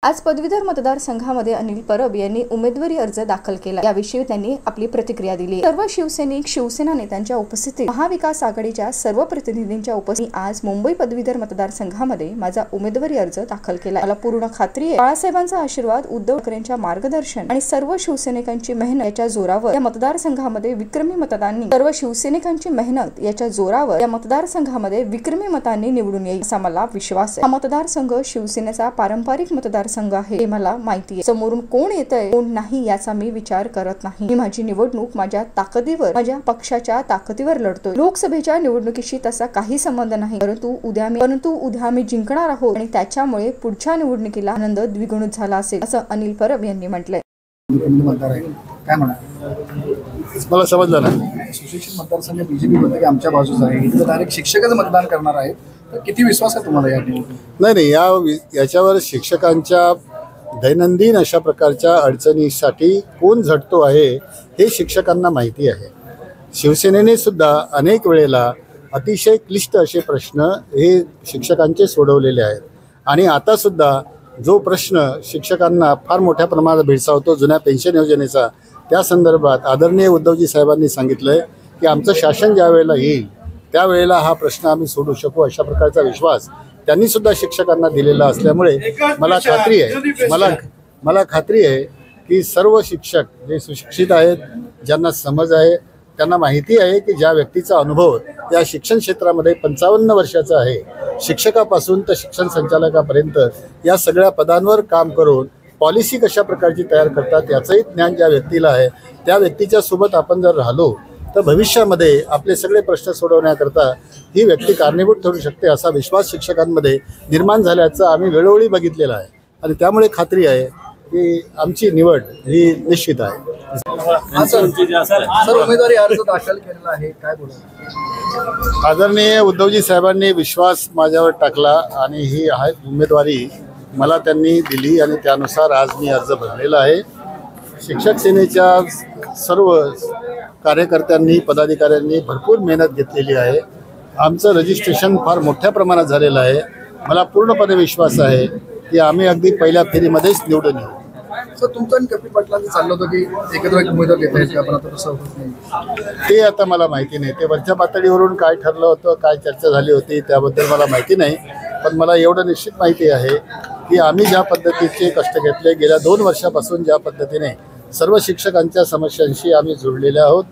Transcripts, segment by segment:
आज पदवीधर मतदारसंघामध्ये अनिल परब यांनी उमेदवारी अर्ज दाखल केला। याविषयी त्यांनी आपली प्रतिक्रिया दिली। सर्व शिवसैनिक शिवसेना नेत्यांच्या उपस्थितीत महाविकास आघाडीच्या सर्व प्रतिनिधींच्या उपस्थितीत आज मुंबई पदवीधर मतदारसंघामध्ये माझा उमेदवारी अर्ज दाखल केला। मला पूर्ण खात्री आहे बाळासाहेबांचा आशीर्वाद, उद्धव ठाकरेंच्या मार्गदर्शन आणि सर्व शिवसैनिकांची मेहनत याच्या जोरावर या मतदारसंघामध्ये विक्रमी मतदानांनी सर्व शिवसैनिकांची मेहनत याच्या जोरावर या मतदारसंघामध्ये विक्रमी मतांनी निवडून येईल असा मला विश्वास आहे। हा मतदारसंघ शिवसेनेचा पारंपरिक मतदारसंघ आहे हे मला माहिती आहे। समोरून कोण येतंय कोण नाही याचा मी विचार करत नाही। मी माझी निवडणूक माझ्या ताकदीवर, माझ्या पक्षाच्या ताकदीवर लढतोय। लोकसभेच्या निवडणुकीशी तसा काही संबंध नाही, परंतु उद्या मी जिंकणार आहोत आणि त्याच्यामुळे पुढच्या निवडणुकीला आनंद द्विगुणित झाला असेल असं अनिल परब यांनी म्हटलंय। काय म्हणा मला समजलं ना। सुशिक्षित मतदारसंघ बीजेपी मध्ये आमच्या बाजूचा आहे, इथे डायरेक्ट शिक्षकच मतदान करणार आहेत, तर किती विश्वास आहे तुम्हाला या निवडणुकीत? नाही, याच्यावर शिक्षकांच्या दैनंदिन अशा प्रकारच्या अडचणीसाठी कोण झटतो आहे हे शिक्षकांना माहिती आहे। शिवसेनेने सुद्धा अनेक वेळेला अतिशय क्लिष्ट असे प्रश्न हे शिक्षकांचे सोडवलेले आहेत आणि आता सुद्धा जो प्रश्न शिक्षकांना फार मोठ्या प्रमाणात भेडसावतो जुन्या पेन्शन योजनेचा, त्या संदर्भात आदरणीय उद्धवजी साहेबांनी सांगितलंय की आमचं शासन ज्या वेळेला येईल त्यावेळेला हा प्रश्न आम्ही सोडवू शकू अशा प्रकारचा विश्वास त्यांनी सुद्धा शिक्षकांना दिलेला असल्यामुळे मला खात्री आहे की सर्व शिक्षक जे सुशिक्षित आहेत, ज्यांना समज आहे, त्यांना माहिती आहे की ज्या व्यक्तीचा अनुभव या शिक्षण क्षेत्रामध्ये 55 वर्षाचा आहे, शिक्षकापासून तर शिक्षण संचालकापर्यंत या सगळ्या पदांवर काम करून पॉलिसी कशा प्रकारची तयार करतात याचंही ज्ञान ज्या व्यक्तीला आहे, त्या व्यक्तीच्या सोबत आपण जर राहिलो तर भविष्यामध्ये आपले सगळे प्रश्न सोडवण्याकरता ही व्यक्ती कारणीभूत ठरू शकते असा विश्वास शिक्षकांमध्ये निर्माण झाल्याचं आम्ही वेळोवेळी बघितलेलं आहे आणि त्यामुळे खात्री आहे की आमची निवड ही निश्चित आहे। सर, उमेदवारी अर्ज दाखल केलेला आहे, काय बोला? आदरणीय उद्धवजी साहेबांनी विश्वास माझ्यावर टाकला आणि ही उमेदवारी मला त्यांनी दिली आणि त्यानुसार आज मी अर्ज भरलेला आहे। शिक्षक सेनेच्या सर्व कार्यकर्त्यांनी, पदाधिकाऱ्यांनी भरपूर मेहनत घेतलेली आहे। आमचं रजिस्ट्रेशन फार मोठ्या प्रमाणात झालेलं आहे। मला पूर्णपणे विश्वास आहे की आम्ही अगदी पहिल्या फेरीमध्येच निवडून येऊ। सर, तुमचं आणि कपिल पाटलांचं चाललं होतं की एकत्र एक उमेदवार घेता येईल, पण आता तसं होत नाही। ते आता मला माहिती नाही, ते वरच्या पातळीवरून काय ठरलं होतं, काय चर्चा झाली होती त्याबद्दल मला माहिती नाही, पण मला एवढं निश्चित माहिती आहे की आम्ही ज्या पद्धतीचे कष्ट घेतले, गेल्या 2 वर्षापासून ज्या पद्धतीने सर्व शिक्षकांच्या समस्यांशी आम्ही जोडलेले आहोत,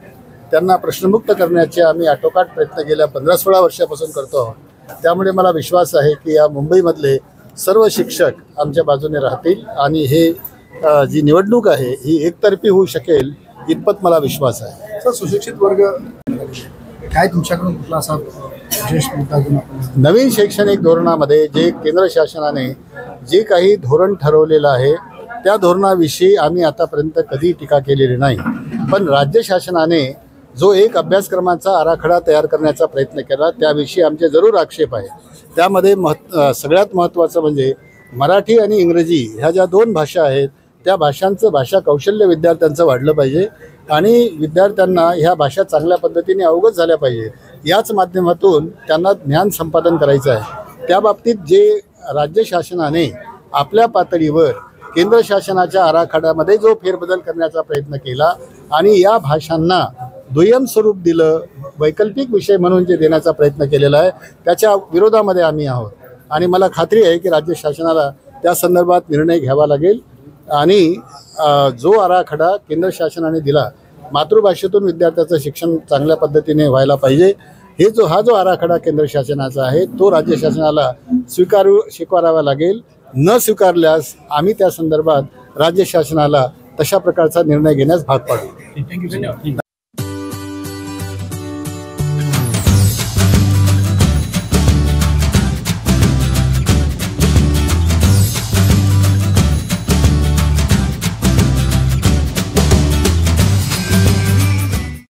त्यांना प्रश्नमुक्त करण्याचे आम्ही आटोकाट प्रयत्न गेल्या 15-16 वर्षापासून करतो आहोत। त्यामुळे मला विश्वास आहे की या मुंबईमधले सर्व शिक्षक आमच्या बाजूने राहतील आणि हे जी निवडणूक आहे ही एकतर्फी होऊ शकेल इतपत मला विश्वास आहे। सर, सुशिक्षित वर्ग काय तुमच्याकडून कुठला असा विशेष मुद्दा घेऊन नवीन शैक्षणिक धोरणामध्ये जे केंद्र शासनाने जे काही धोरण ठरवलेलं आहे त्या धोरणाविषयी आम्ही आतापर्यंत कधी टीका केलेली नाही, पण राज्य शासनाने जो एक अभ्यासक्रमाचा आराखडा तयार करण्याचा प्रयत्न केला त्याविषयी आमचे जरूर आक्षेप आहे। त्यामध्ये सगळ्यात महत्त्वाचं म्हणजे मराठी आणि इंग्रजी ह्या ज्या 2 भाषा आहेत त्या भाषांचं भाषा कौशल्य विद्यार्थ्यांचं वाढलं पाहिजे आणि विद्यार्थ्यांना ह्या भाषा चांगल्या पद्धतीने अवगत झाल्या पाहिजे, याच माध्यमातून त्यांना ज्ञान संपादन करायचं आहे। त्या बाबतीत जे राज्य शासनाने आपल्या पातळीवर केंद्र शासनाच्या आराखड्यामध्ये जो फेरबदल करण्याचा प्रयत्न केला आणि या भाषांना दुय्यम स्वरूप दिलं, वैकल्पिक विषय म्हणून जे देण्याचा प्रयत्न केलेला आहे त्याच्या विरोधामध्ये आम्ही आहोत आणि मला खात्री आहे की राज्य शासनाला त्या संदर्भात निर्णय घ्यावा लागेल आणि जो आराखडा केंद्र शासनाने दिला, मातृभाषेतून विद्यार्थ्याचं शिक्षण चांगल्या पद्धतीने व्हायला पाहिजे, हा जो आराखडा केंद्र शासनाचा आहे तो राज्य शासनाला स्वीकारावा लागेल। न स्वीकारल्यास आम्ही त्या संदर्भात राज्य शासनाला तशा प्रकारचा निर्णय घेण्यास भाग पाडू।